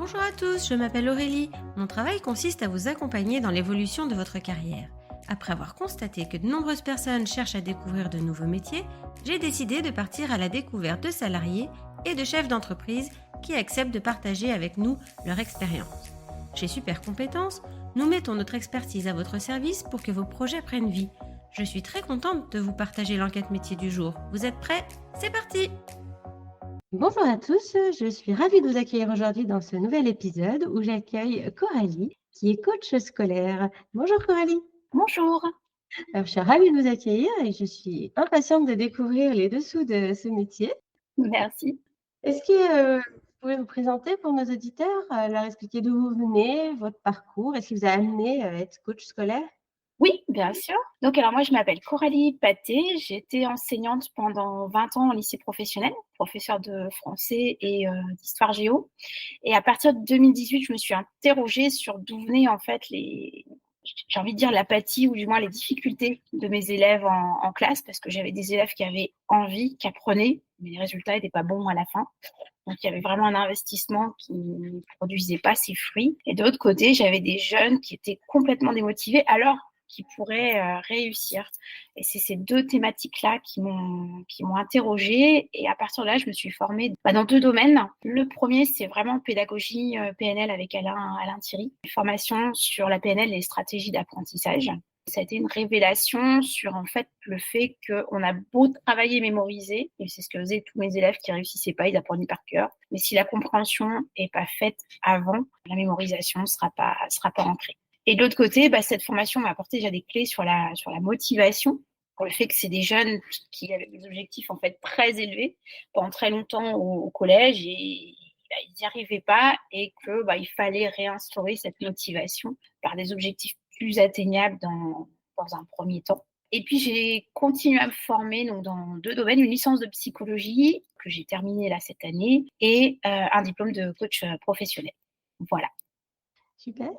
Bonjour à tous, je m'appelle Aurélie. Mon travail consiste à vous accompagner dans l'évolution de votre carrière. Après avoir constaté que de nombreuses personnes cherchent à découvrir de nouveaux métiers, j'ai décidé de partir à la découverte de salariés et de chefs d'entreprise qui acceptent de partager avec nous leur expérience. Chez Super Compétences, nous mettons notre expertise à votre service pour que vos projets prennent vie. Je suis très contente de vous partager l'enquête métier du jour. Vous êtes prêts? C'est parti! Bonjour à tous, je suis ravie de vous accueillir aujourd'hui dans ce nouvel épisode où j'accueille Coralie, qui est coach scolaire. Bonjour Coralie. Bonjour, Alors, je suis ravie de vous accueillir et je suis impatiente de découvrir les dessous de ce métier. merci. Est-ce que vous pouvez vous présenter pour nos auditeurs, leur expliquer d'où vous venez, votre parcours, et ce qui vous a amené à être coach scolaire? Oui, bien sûr. Donc alors moi je m'appelle Coralie Pathé, j'ai été enseignante pendant 20 ans en lycée professionnel, professeure de français et d'histoire géo. Et à partir de 2018, je me suis interrogée sur d'où venaient en fait j'ai envie de dire l'apathie ou du moins les difficultés de mes élèves en classe, parce que j'avais des élèves qui avaient envie, qui apprenaient, mais les résultats n'étaient pas bons à la fin. Donc, il y avait vraiment un investissement qui ne produisait pas ses fruits. Et de l'autre côté, j'avais des jeunes qui étaient complètement démotivés alors qu'ils pourraient réussir. Et c'est ces deux thématiques-là qui m'ont interrogée. Et à partir de là, je me suis formée dans deux domaines. Le premier, c'est vraiment pédagogie PNL avec Alain Thierry. Une formation sur la PNL et les stratégies d'apprentissage. Ça a été une révélation sur en fait le fait qu'on a beau travailler et mémoriser, et c'est ce que faisaient tous mes élèves qui réussissaient pas, ils apprenaient par cœur, mais si la compréhension est pas faite avant, la mémorisation sera pas ancrée. Et de l'autre côté, cette formation m'a apporté déjà des clés sur la motivation, pour le fait que c'est des jeunes qui avaient des objectifs en fait très élevés pendant très longtemps au collège et ils n'y arrivaient pas et que il fallait réinstaurer cette motivation par des objectifs plus atteignables dans un premier temps. Et puis j'ai continué à me former donc dans deux domaines, une licence de psychologie que j'ai terminée là cette année et un diplôme de coach professionnel. Voilà. Super.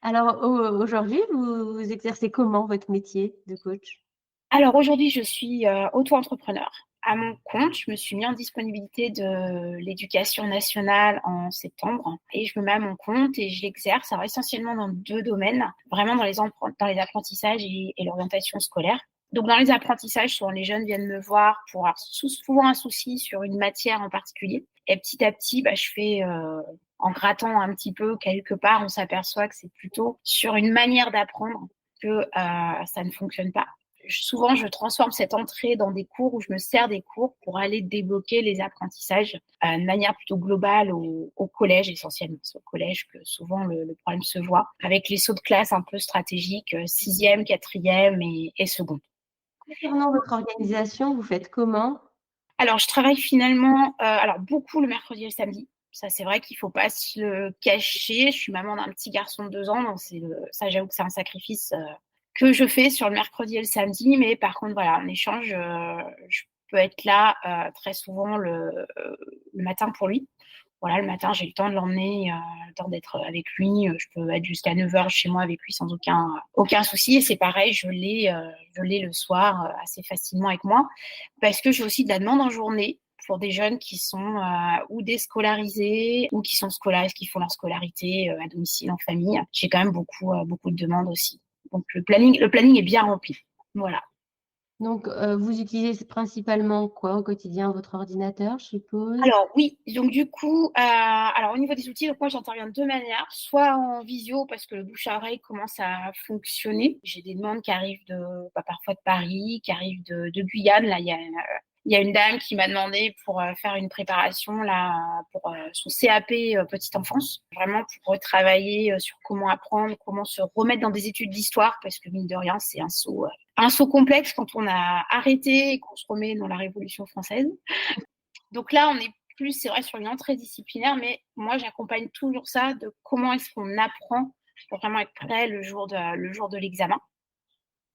Alors aujourd'hui, vous exercez comment votre métier de coach? Alors aujourd'hui, je suis auto-entrepreneur. À mon compte, je me suis mis en disponibilité de l'éducation nationale en septembre et je me mets à mon compte et je l'exerce alors essentiellement dans deux domaines, vraiment dans les apprentissages et l'orientation scolaire. Donc dans les apprentissages, souvent les jeunes viennent me voir pour avoir souvent un souci sur une matière en particulier. Et petit à petit, je fais en grattant un petit peu quelque part, on s'aperçoit que c'est plutôt sur une manière d'apprendre que ça ne fonctionne pas. Souvent, je transforme cette entrée dans des cours où je me sers des cours pour aller débloquer les apprentissages de manière plutôt globale au collège essentiellement. C'est au collège que souvent le problème se voit, avec les sauts de classe un peu stratégiques, sixième, quatrième et seconde. Concernant votre organisation, vous faites comment? Alors, je travaille finalement beaucoup le mercredi et le samedi. Ça, c'est vrai qu'il ne faut pas se le cacher. Je suis maman d'un petit garçon de 2 ans, donc ça, j'avoue que c'est un sacrifice que je fais sur le mercredi et le samedi. Mais par contre, voilà, en échange, je peux être là très souvent le matin pour lui. Voilà, le matin, j'ai le temps de l'emmener, le temps d'être avec lui. Je peux être jusqu'à 9 heures chez moi avec lui sans aucun souci. Et c'est pareil, je l'ai le soir assez facilement avec moi parce que j'ai aussi de la demande en journée pour des jeunes qui sont ou déscolarisés ou qui sont scolarisés, qui font leur scolarité à domicile, en famille. J'ai quand même beaucoup de demandes aussi. Donc le planning est bien rempli. Voilà. Donc, vous utilisez principalement quoi au quotidien? Votre ordinateur, je suppose? Alors oui, donc du coup, alors au niveau des outils, donc moi j'interviens de deux manières, soit en visio parce que le bouche à oreille commence à fonctionner. J'ai des demandes qui arrivent parfois de Paris, qui arrivent de Guyane. Là, il y a une dame qui m'a demandé pour faire une préparation là pour son CAP petite enfance, vraiment pour retravailler sur comment apprendre, comment se remettre dans des études d'histoire, parce que mine de rien, c'est un saut complexe quand on a arrêté et qu'on se remet dans la Révolution française. Donc là, on est plus, c'est vrai, sur une entrée disciplinaire, mais moi, j'accompagne toujours ça de comment est-ce qu'on apprend pour vraiment être prêt le jour de l'examen.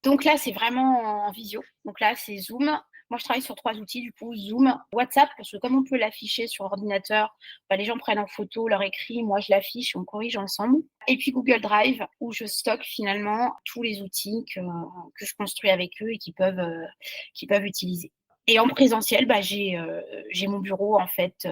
Donc là, c'est vraiment en visio. Donc là, c'est Zoom. Moi, je travaille sur 3 outils, du coup, Zoom, WhatsApp, parce que comme on peut l'afficher sur ordinateur, les gens prennent en photo leur écrit, moi, je l'affiche, on corrige ensemble. Et puis Google Drive, où je stocke finalement tous les outils que je construis avec eux et qu'ils peuvent utiliser. Et en présentiel, j'ai mon bureau, en fait,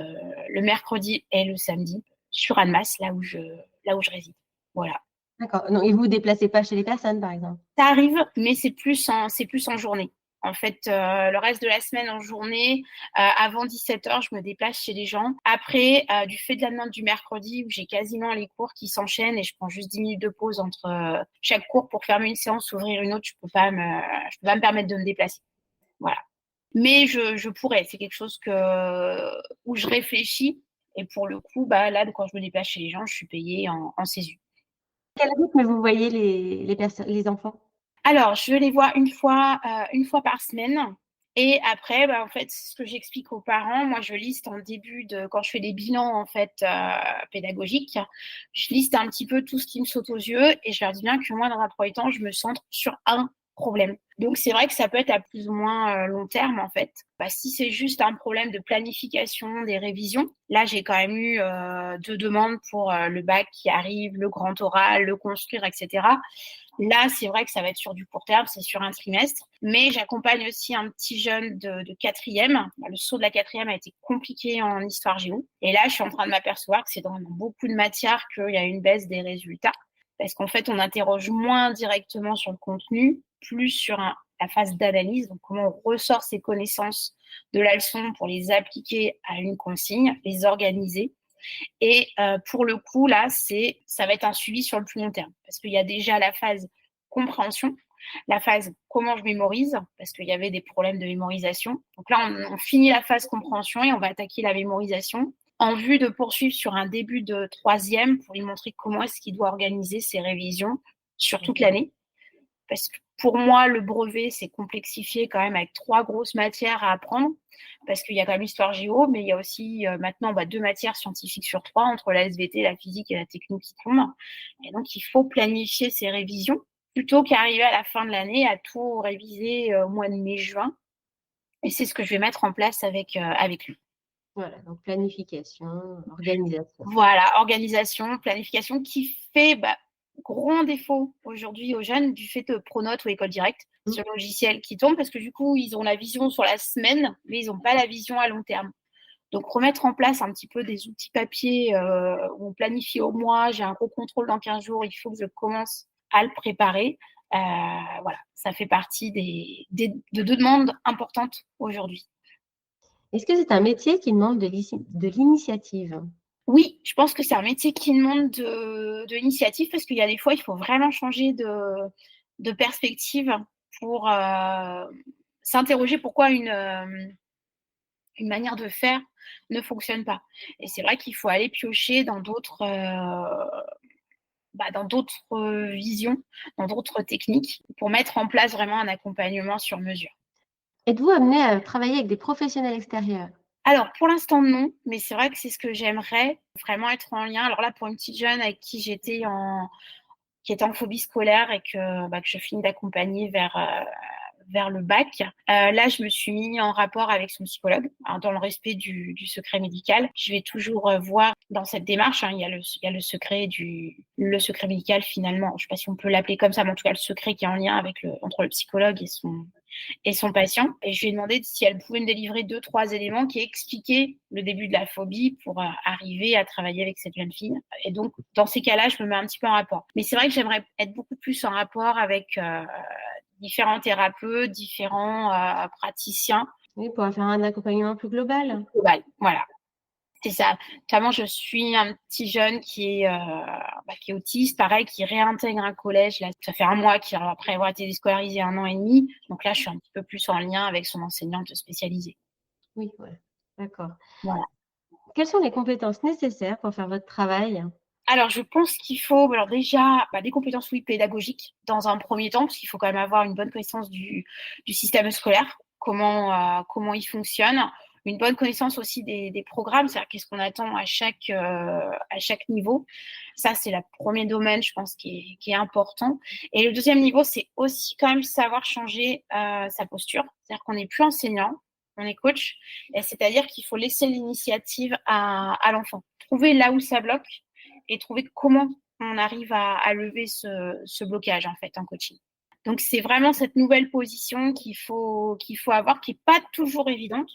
le mercredi et le samedi. sur Annemasse, là où je réside. Voilà. D'accord. Non, et vous vous déplacez pas chez les personnes, par exemple? Ça arrive, mais c'est plus en journée. En fait, le reste de la semaine en journée, avant 17h, je me déplace chez les gens. Après, du fait de la demande du mercredi, où j'ai quasiment les cours qui s'enchaînent et je prends juste 10 minutes de pause entre chaque cours pour fermer une séance, ouvrir une autre, je peux pas me permettre de me déplacer. Voilà. Mais je pourrais. C'est quelque chose où je réfléchis. Et pour le coup, là, quand je me déplace chez les gens, je suis payée en CESU. Quel rythme vous voyez les enfants? Alors, je les vois une fois par semaine. Et après, en fait, ce que j'explique aux parents, moi, je liste quand je fais des bilans, en fait, pédagogiques, je liste un petit peu tout ce qui me saute aux yeux et je leur dis bien que moi, dans un premier temps, je me centre sur un problème. Donc, c'est vrai que ça peut être à plus ou moins long terme, en fait. Si c'est juste un problème de planification des révisions, là, j'ai quand même eu 2 demandes pour le bac qui arrive, le grand oral, le construire, etc. Là, c'est vrai que ça va être sur du court terme, c'est sur un trimestre. Mais j'accompagne aussi un petit jeune de quatrième. Le saut de la quatrième a été compliqué en histoire géo. Et là, je suis en train de m'apercevoir que c'est dans beaucoup de matières qu'il y a une baisse des résultats. Parce qu'en fait, on interroge moins directement sur le contenu, plus sur la phase d'analyse, donc comment on ressort ces connaissances de la leçon pour les appliquer à une consigne, les organiser. Et pour le coup, là, ça va être un suivi sur le plus long terme. Parce qu'il y a déjà la phase compréhension, la phase comment je mémorise, parce qu'il y avait des problèmes de mémorisation. Donc là, on finit la phase compréhension et on va attaquer la mémorisation en vue de poursuivre sur un début de troisième pour lui montrer comment est-ce qu'il doit organiser ses révisions sur toute l'année. Parce que pour moi, le brevet, c'est complexifié quand même avec 3 grosses matières à apprendre, parce qu'il y a quand même histoire géo, mais il y a aussi maintenant 2 matières scientifiques sur 3, entre la SVT, la physique et la technique qui tombent. Et donc, il faut planifier ces révisions, plutôt qu'arriver à la fin de l'année à tout réviser au mois de mai-juin. Et c'est ce que je vais mettre en place avec lui. Voilà, donc planification, organisation. Voilà, organisation, planification qui fait grand défaut aujourd'hui aux jeunes du fait de Pronote ou École Directe, ce logiciel qui tombe parce que du coup, ils ont la vision sur la semaine, mais ils n'ont pas la vision à long terme. Donc, remettre en place un petit peu des outils papier où on planifie au mois, j'ai un gros contrôle dans 15 jours, il faut que je commence à le préparer. Voilà, ça fait partie de 2 demandes importantes aujourd'hui. Est-ce que c'est un métier qui demande de l'initiative? Oui, je pense que c'est un métier qui demande de l'initiative parce qu'il y a des fois, il faut vraiment changer de perspective pour s'interroger pourquoi une manière de faire ne fonctionne pas. Et c'est vrai qu'il faut aller piocher dans d'autres visions, dans d'autres techniques pour mettre en place vraiment un accompagnement sur mesure. Êtes-vous amené à travailler avec des professionnels extérieurs? Alors, pour l'instant, non, mais c'est vrai que c'est ce que j'aimerais, vraiment être en lien. Alors là, pour une petite jeune avec qui qui était en phobie scolaire et que je finis d'accompagner vers le bac. Là, je me suis mis en rapport avec son psychologue, dans le respect du secret médical. Je vais toujours voir dans cette démarche, il y a le secret médical finalement. Je ne sais pas si on peut l'appeler comme ça, mais en tout cas le secret qui est en lien entre le psychologue et son patient. Et je lui ai demandé si elle pouvait me délivrer 2-3 éléments qui expliquaient le début de la phobie pour arriver à travailler avec cette jeune fille. Et donc, dans ces cas-là, je me mets un petit peu en rapport. Mais c'est vrai que j'aimerais être beaucoup plus en rapport avec différents thérapeutes, différents praticiens. Oui, pour faire un accompagnement plus global. Global, voilà. C'est ça. Notamment, je suis un petit jeune qui est autiste, pareil, qui réintègre un collège. Là, ça fait 1 mois après avoir été déscolarisé 1 an et demi. Donc là, je suis un petit peu plus en lien avec son enseignante spécialisée. Oui, voilà. D'accord. Voilà. Quelles sont les compétences nécessaires pour faire votre travail? Alors, je pense qu'il faut déjà des compétences pédagogiques dans un premier temps, parce qu'il faut quand même avoir une bonne connaissance du système scolaire, comment il fonctionne, une bonne connaissance aussi des programmes, c'est-à-dire qu'est-ce qu'on attend à chaque niveau. Ça, c'est le premier domaine, je pense, qui est important. Et le deuxième niveau, c'est aussi quand même savoir changer sa posture, c'est-à-dire qu'on n'est plus enseignant, on est coach, et c'est-à-dire qu'il faut laisser l'initiative à l'enfant. Trouver là où ça bloque et trouver comment on arrive à lever ce blocage en fait en coaching. Donc c'est vraiment cette nouvelle position qu'il faut avoir, qui n'est pas toujours évidente,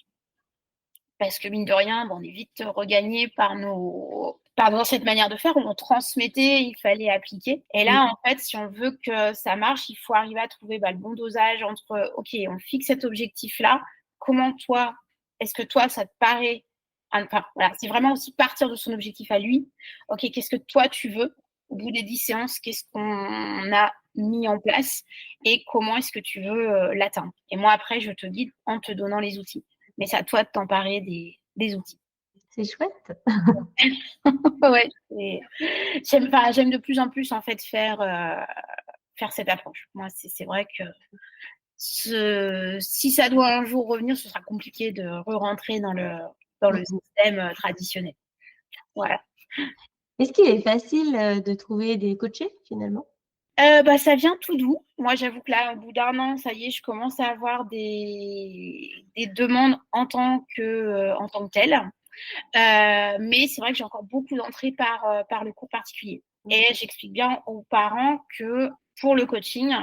parce que mine de rien, on est vite regagné par nos dans cette manière de faire où on transmettait, il fallait appliquer. Et là, en fait, si on veut que ça marche, il faut arriver à trouver le bon dosage entre, OK, on fixe cet objectif-là. Comment toi, est-ce que toi, ça te paraît... Enfin, voilà, c'est vraiment aussi partir de son objectif à lui. OK, qu'est-ce que toi, tu veux? Au bout des 10 séances, qu'est-ce qu'on a mis en place et comment est-ce que tu veux l'atteindre? Et moi, après, je te guide en te donnant les outils. Mais c'est à toi de t'emparer des outils. C'est chouette. Ouais, j'aime de plus en plus en fait faire cette approche. Moi, c'est vrai que si ça doit un jour revenir, ce sera compliqué de re-rentrer dans le système traditionnel. Voilà. Est-ce qu'il est facile de trouver des coachés finalement? Ça vient tout doux. Moi, j'avoue que là, au bout d'un an, ça y est, je commence à avoir des demandes en tant que telle. Mais c'est vrai que j'ai encore beaucoup d'entrées par le cours particulier. Et j'explique bien aux parents que pour le coaching,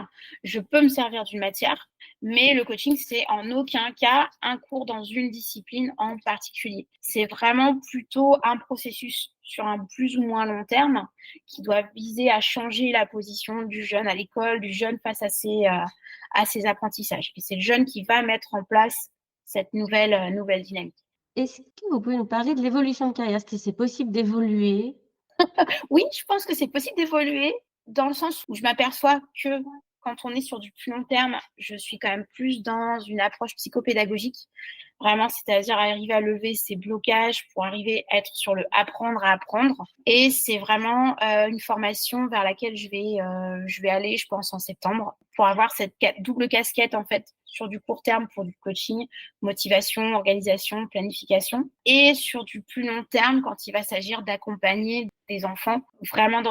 je peux me servir d'une matière, mais le coaching, c'est en aucun cas un cours dans une discipline en particulier. C'est vraiment plutôt un processus sur un plus ou moins long terme qui doit viser à changer la position du jeune à l'école, du jeune face à ses apprentissages. Et c'est le jeune qui va mettre en place cette nouvelle dynamique. Est-ce que vous pouvez nous parler de l'évolution de carrière? Est-ce que c'est possible d'évoluer? Oui, je pense que c'est possible d'évoluer dans le sens où je m'aperçois que quand on est sur du plus long terme, je suis quand même plus dans une approche psychopédagogique. Vraiment, c'est-à-dire arriver à lever ces blocages pour arriver à être sur le apprendre à apprendre. Et c'est vraiment une formation vers laquelle je vais aller, je pense, en septembre, pour avoir cette double casquette, en fait, sur du court terme pour du coaching, motivation, organisation, planification, et sur du plus long terme quand il va s'agir d'accompagner des enfants vraiment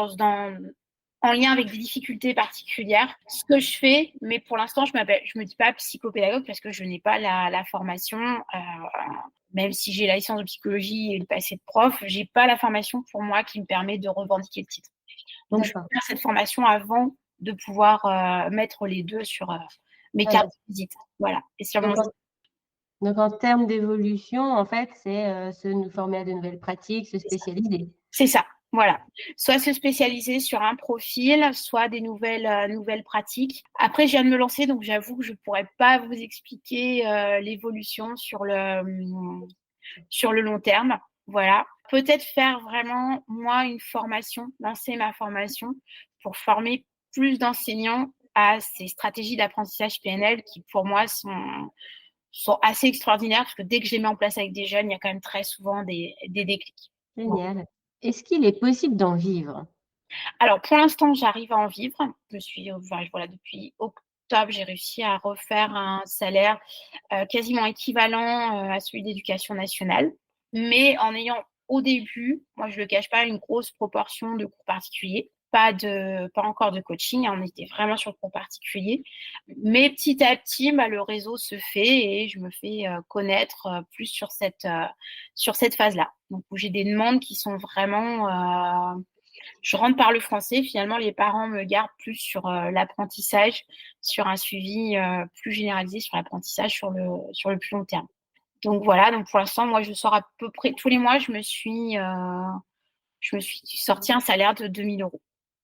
en lien avec des difficultés particulières. Ce que je fais, mais pour l'instant, je me dis pas psychopédagogue parce que je n'ai pas la formation. Même si j'ai la licence de psychologie et le passé de prof, j'ai pas la formation pour moi qui me permet de revendiquer le titre. Donc, je vais faire cette formation avant de pouvoir mettre les deux sur mes cartes de visite. Voilà. Et sur Donc, en termes d'évolution, en fait, c'est se nous former à de nouvelles pratiques, se spécialiser. C'est ça. Voilà. Soit se spécialiser sur un profil, soit des nouvelles pratiques. Après, je viens de me lancer, donc j'avoue que je ne pourrais pas vous expliquer l'évolution sur le long terme. Voilà. Peut-être faire vraiment, moi, une formation, lancer ma formation pour former plus d'enseignants à ces stratégies d'apprentissage PNL qui, pour moi, sont assez extraordinaires parce que dès que je les mets en place avec des jeunes, il y a quand même très souvent des déclics. Génial. Est-ce qu'il est possible d'en vivre? Alors, pour l'instant, j'arrive à en vivre. Depuis octobre, j'ai réussi à refaire un salaire quasiment équivalent à celui d'éducation nationale, mais en ayant au début, moi je ne le cache pas, une grosse proportion de cours particuliers. Pas encore de coaching, on était vraiment sur le cours particulier. Mais petit à petit, le réseau se fait et je me fais connaître plus sur cette phase-là. Donc, où j'ai des demandes qui sont vraiment... je rentre par le français, finalement, les parents me gardent plus sur l'apprentissage, sur un suivi plus généralisé sur l'apprentissage sur le plus long terme. Donc voilà, donc pour l'instant, moi, je sors à peu près tous les mois, je me suis sorti un salaire de 2 000 €.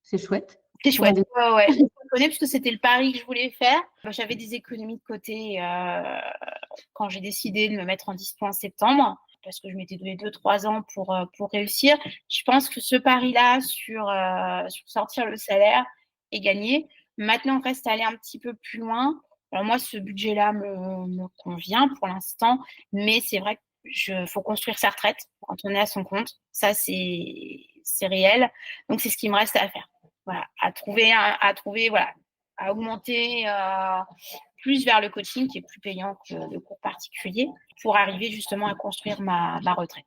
C'est chouette. C'est chouette. Ouais. Je connais parce que c'était le pari que je voulais faire. J'avais des économies de côté quand j'ai décidé de me mettre en dispo en septembre, parce que je m'étais donné 2-3 ans pour réussir. Je pense que ce pari-là sur sortir le salaire est gagné. Maintenant, on reste à aller un petit peu plus loin. Alors moi, ce budget-là me convient pour l'instant, mais c'est vrai qu'il faut construire sa retraite quand on est à son compte. Ça, c'est réel. Donc, c'est ce qui me reste à faire. Voilà, à augmenter plus vers le coaching qui est plus payant que le cours particulier pour arriver justement à construire ma retraite.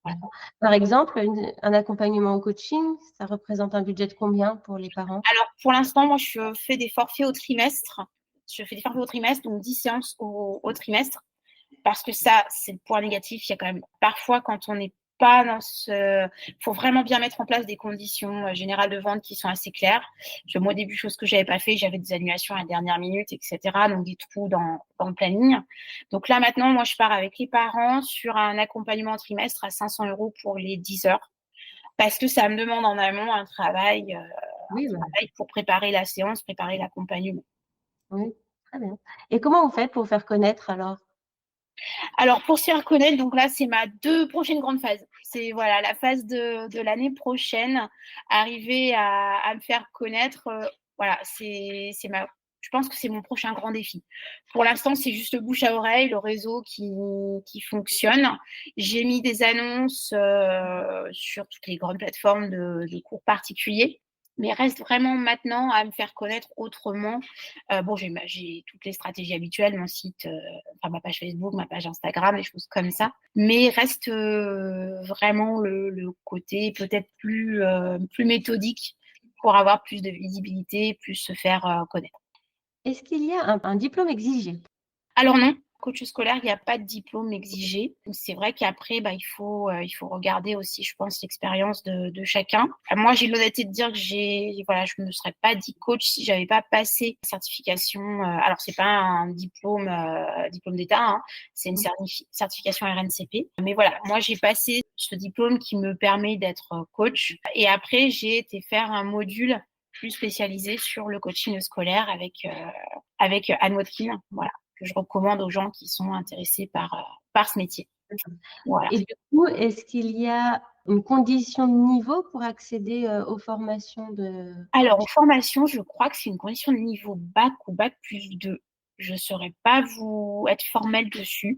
Voilà. Par exemple, un accompagnement au coaching, ça représente un budget de combien pour les parents? Alors, pour l'instant, moi, je fais des forfaits au trimestre. Donc 10 séances au trimestre. Parce que ça, c'est le point négatif. Il y a quand même parfois, quand on n'est pas dans faut vraiment bien mettre en place des conditions générales de vente qui sont assez claires. Moi, au début, chose que j'avais pas fait, j'avais des annulations à la dernière minute, etc. Donc, des trous dans le planning. Donc là, maintenant, moi, je pars avec les parents sur un accompagnement en trimestre à 500 € pour les 10 heures. parce que ça me demande en amont un travail Oui, bah, pour préparer la séance, préparer l'accompagnement. oui, très bien. Et comment vous faites pour faire connaître alors? Alors, pour se faire connaître, donc là, c'est ma 2 prochaines grandes phases. C'est voilà, la phase de l'année prochaine, arriver à me faire connaître, voilà, c'est ma je pense que c'est mon prochain grand défi. Pour l'instant, c'est juste le bouche à oreille, le réseau qui fonctionne. J'ai mis des annonces, sur toutes les grandes plateformes de cours particuliers, mais reste vraiment maintenant à me faire connaître autrement. Bon, j'ai toutes les stratégies habituelles, mon site, enfin ma page Facebook, ma page Instagram, des choses comme ça. Mais reste vraiment le côté peut-être plus méthodique pour avoir plus de visibilité, plus se faire connaître. Est-ce qu'il y a un diplôme exigé? Alors non, coach scolaire, il n'y a pas de diplôme exigé. C'est vrai qu'après, il faut regarder aussi, je pense, l'expérience de chacun. Moi, j'ai l'honnêteté de dire que je me serais pas dit coach si j'avais pas passé la certification. Alors, c'est pas un diplôme d'État, hein, c'est une certification RNCP. Mais voilà, moi, j'ai passé ce diplôme qui me permet d'être coach. Et après, j'ai été faire un module plus spécialisé sur le coaching scolaire avec Anne Watkin, voilà, que je recommande aux gens qui sont intéressés par ce métier. Voilà. Et du coup, est-ce qu'il y a une condition de niveau pour accéder, aux formations de Alors, aux formations, je crois que c'est une condition de niveau bac ou bac+2. Je ne saurais pas vous être formelle dessus.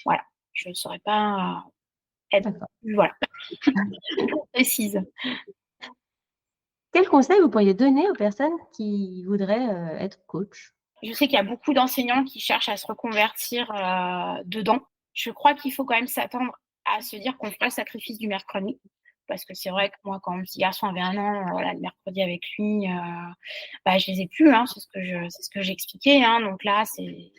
Voilà. Je ne saurais pas être D'accord. voilà. précise. Quels conseils vous pourriez donner aux personnes qui voudraient, être coach? Je sais qu'il y a beaucoup d'enseignants qui cherchent à se reconvertir dedans. Je crois qu'il faut quand même s'attendre à se dire qu'on fera le sacrifice du mercredi. Parce que c'est vrai que moi, quand mon petit garçon avait 1 an, voilà, le mercredi avec lui, je les ai plus, hein, c'est ce que j'expliquais, hein, donc là, c'est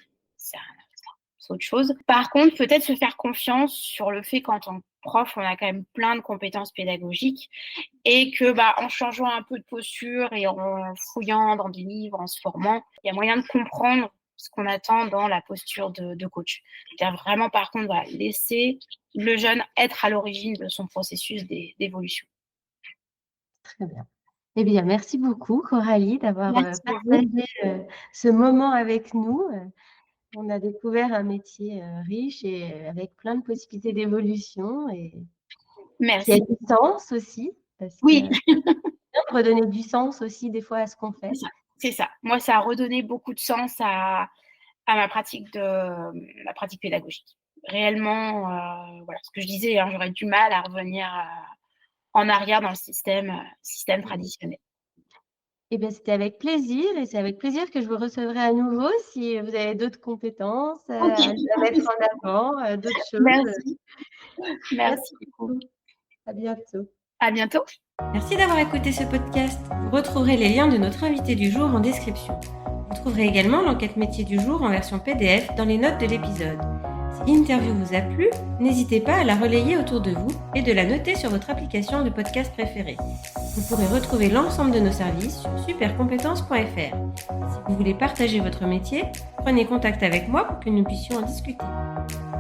autre chose. Par contre, peut-être se faire confiance sur le fait qu'en tant que prof, on a quand même plein de compétences pédagogiques et que, en changeant un peu de posture et en fouillant dans des livres, en se formant, il y a moyen de comprendre ce qu'on attend dans la posture de coach. C'est-à-dire vraiment, par contre, voilà, laisser le jeune être à l'origine de son processus d'évolution. Très bien. Eh bien, merci beaucoup Coralie d'avoir, Merci à vous. partagé, ce moment avec nous. On a découvert un métier, riche et avec plein de possibilités d'évolution et qui a Merci. du sens aussi, parce que Oui, c'est bien de redonner du sens aussi des fois à ce qu'on fait. c'est ça. Moi, ça a redonné beaucoup de sens à ma pratique pédagogique. Réellement, voilà, ce que je disais, hein, j'aurais du mal à revenir en arrière dans le système traditionnel. Eh bien, c'était avec plaisir et c'est avec plaisir que je vous recevrai à nouveau si vous avez d'autres compétences, Okay. à mettre en avant, d'autres choses. Merci. Merci beaucoup. Beaucoup. À bientôt. À bientôt. Merci d'avoir écouté ce podcast. Vous retrouverez les liens de notre invité du jour en description. Vous trouverez également l'enquête métier du jour en version PDF dans les notes de l'épisode. Si l'interview vous a plu, n'hésitez pas à la relayer autour de vous et de la noter sur votre application de podcast préférée. Vous pourrez retrouver l'ensemble de nos services sur supercompétences.fr. Si vous voulez partager votre métier, prenez contact avec moi pour que nous puissions en discuter.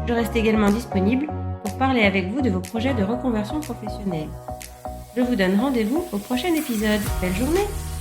Je reste également disponible pour parler avec vous de vos projets de reconversion professionnelle. Je vous donne rendez-vous au prochain épisode. Belle journée!